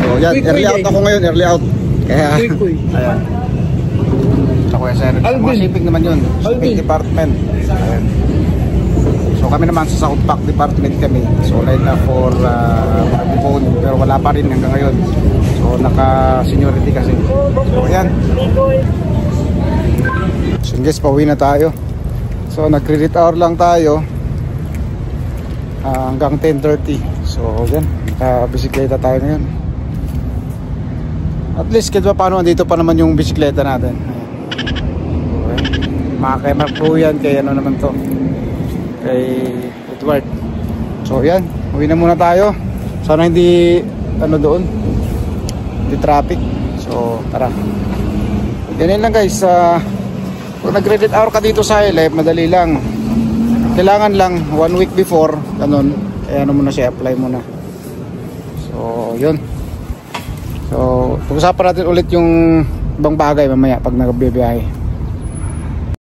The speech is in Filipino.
So yan, early out ako ngayon, early out. Kaya, ayan. Ako ya sir, mga shipping naman yun, shipping department. Ayan. So kami naman sa South Pack department kami. So line na for phone, pero wala pa rin hanggang ngayon. So naka seniority kasi. So ayan. So guys, pauwi na tayo. So nag-credit hour lang tayo hanggang 10:30. So yan, bisikleta tayo ngayon. At least kahit pa paano andito pa naman yung bisikleta natin. Mga kay Mark Pro yan, kay ano naman to, kay Edward. So yan, uwi na muna tayo. Sana hindi ano doon, hindi traffic. So tara. Ganyan lang guys, kung nag-credit hour ka dito sa LF, madali lang. Kailangan lang 1 week before, ganun. Kaya ano muna siya, apply muna. So yun. So pag-usapan natin ulit yung ibang bagay mamaya pag nagbibiyahe.